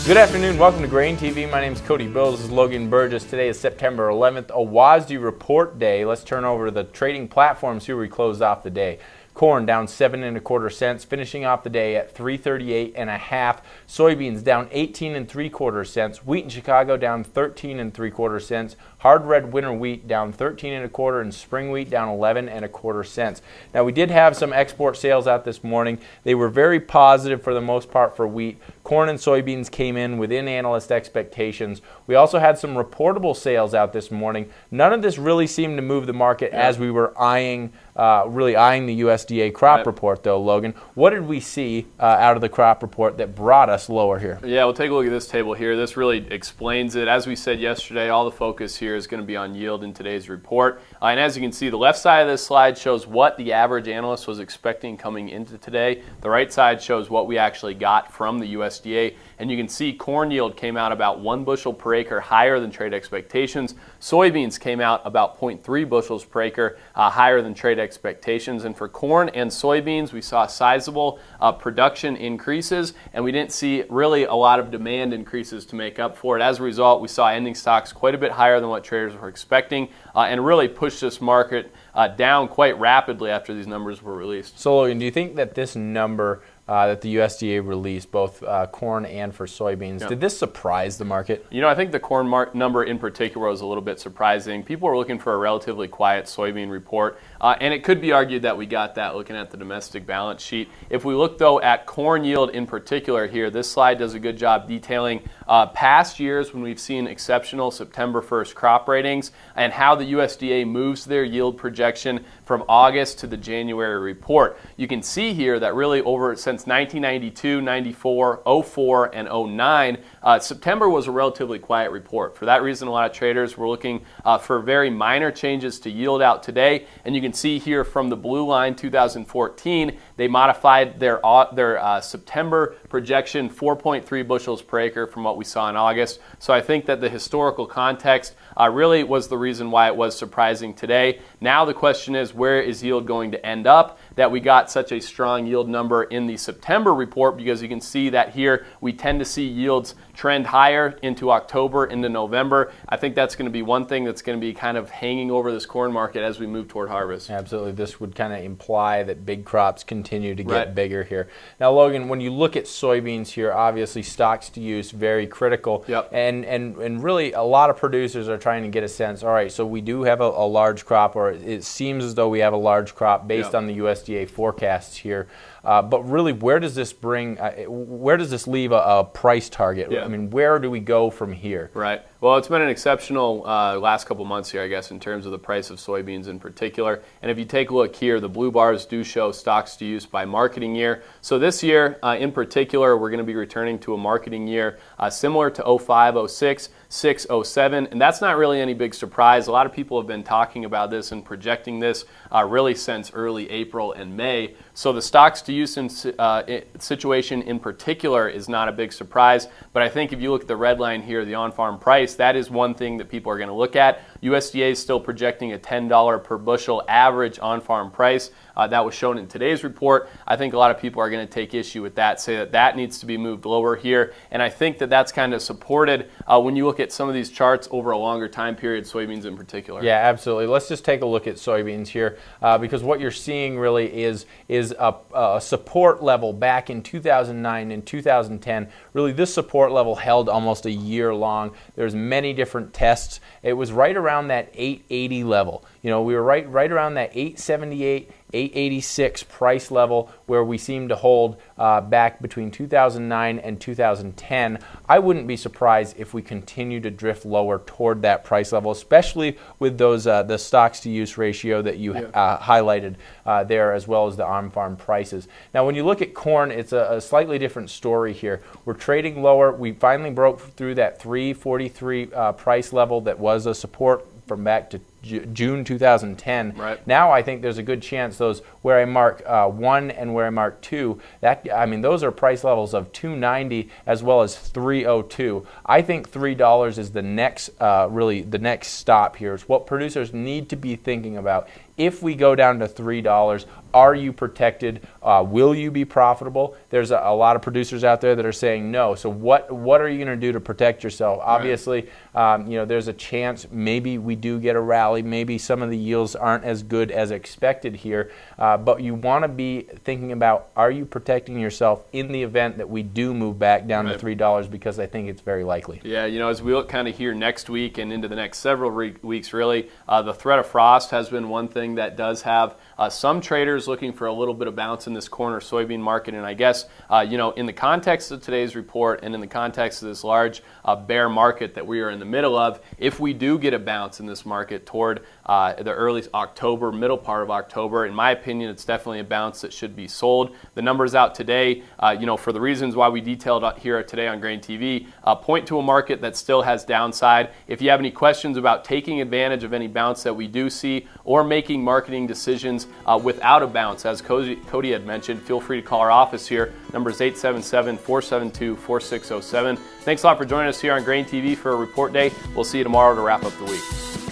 Good afternoon. Welcome to GrainTV. My name is Cody Bill. This is Logan Burgess. Today is September 11th, a WASDE report day. Let's turn over to the trading platforms here. We closed off the day. Corn down 7 1/4 cents, finishing off the day at 338 1/2. Soybeans down 18 3/4 cents. Wheat in Chicago down 13 3/4 cents. Hard red winter wheat down 13 1/4, and spring wheat down 11 1/4 cents. Now we did have some export sales out this morning. They were very positive for the most part for wheat. Corn and soybeans came in within analyst expectations. We also had some reportable sales out this morning. None of this really seemed to move the market as we were really eyeing the USDA crop report, though, Logan. What did we see out of the crop report that brought us lower here? Yeah, we'll take a look at this table here. This really explains it. As we said yesterday, all the focus here is going to be on yield in today's report. And as you can see, the left side of this slide shows what the average analyst was expecting coming into today. The right side shows what we actually got from the USDA. And you can see corn yield came out about 1 bushel per acre higher than trade expectations. Soybeans came out about 0.3 bushels per acre higher than trade expectations. And for corn and soybeans, we saw sizable production increases, and we didn't see really a lot of demand increases to make up for it. As a result, we saw ending stocks quite a bit higher than what traders were expecting, and really pushed this market down quite rapidly after these numbers were released. So, Logan, do you think that this number that the USDA released, both corn and for soybeans, did this surprise the market? You know, I think the corn number in particular was a little bit surprising. People were looking for a relatively quiet soybean report, and it could be argued that we got that looking at the domestic balance sheet. If we look, though, at corn yield in particular here, this slide does a good job detailing past years when we've seen exceptional September 1st crop ratings and how the USDA moves their yield projection from August to the January report. You can see here that really since 1992, 94, 04, and 09, September was a relatively quiet report. For that reason, a lot of traders were looking for very minor changes to yield out today. And you can see here from the blue line, 2014, they modified their September projection 4.3 bushels per acre from what we saw in August. So I think that the historical context really was the reason why it was surprising today. Now the question is, where is yield going to end up? That we got such a strong yield number in the September report, because you can see that here we tend to see yields trend higher into October, into November. I think that's going to be one thing that's going to be kind of hanging over this corn market as we move toward harvest. Absolutely. This would kind of imply that big crops continue to get bigger here. Now, Logan, when you look at soybeans here, obviously stocks to use, very critical. And really a lot of producers are trying to get a sense, all right, so we do have a large crop, or it seems as though we have a large crop based on the USDA forecasts here. But really, where does this leave a price target? I mean, where do we go from here? Right. Well, it's been an exceptional last couple months here, I guess, in terms of the price of soybeans in particular. And if you take a look here, the blue bars do show stocks to use by marketing year. So this year, in particular, we're going to be returning to a marketing year similar to 05, 06, 06, 07. And that's not really any big surprise. A lot of people have been talking about this and projecting this really since early April and May. So the stocks to use situation in particular is not a big surprise. But I think if you look at the red line here, the on-farm price, that is one thing that people are going to look at. USDA is still projecting a $10 per bushel average on-farm price. That was shown in today's report. I think a lot of people are going to take issue with that, say that that needs to be moved lower here. And I think that that's kind of supported when you look at some of these charts over a longer time period, soybeans in particular. Yeah, absolutely. Let's just take a look at soybeans here, because what you're seeing really is a support level back in 2009 and 2010. Really, this support level held almost a year long. There's many different tests. It was right around that 880 level. You know, we were right around that 878, 886 price level where we seem to hold back between 2009 and 2010. I wouldn't be surprised if we continue to drift lower toward that price level, especially with those the stocks to use ratio that you highlighted there, as well as the on-farm prices. Now, when you look at corn, it's a slightly different story here. We're trading lower. We finally broke through that 343 price level that was a support from back to June 2010. Right. Now I think there's a good chance those where I mark 1 and where I mark 2, those are price levels of 290 as well as 302. I think $3 is the next really the next stop here. It's what producers need to be thinking about if we go down to $3, are you protected? Will you be profitable? There's a lot of producers out there that are saying no. So what are you going to do to protect yourself? Obviously, there's a chance maybe we do get a rally. Maybe some of the yields aren't as good as expected here. But you want to be thinking about, are you protecting yourself in the event that we do move back down to $3? Because I think it's very likely. Yeah, as we look kind of here next week and into the next several weeks, really, the threat of frost has been one thing that does have some traders looking for a little bit of bounce in this corner soybean market. And I guess, in the context of today's report and in the context of this large bear market that we are in the middle of, if we do get a bounce in this market toward the early October, middle part of October, in my opinion, it's definitely a bounce that should be sold. The numbers out today, for the reasons why we detailed here today on GrainTV, point to a market that still has downside. If you have any questions about taking advantage of any bounce that we do see or making marketing decisions without a bounce, as Cody had mentioned, feel free to call our office here. Number is 877-472-4607. Thanks a lot for joining us here on GrainTV for a report day. We'll see you tomorrow to wrap up the week.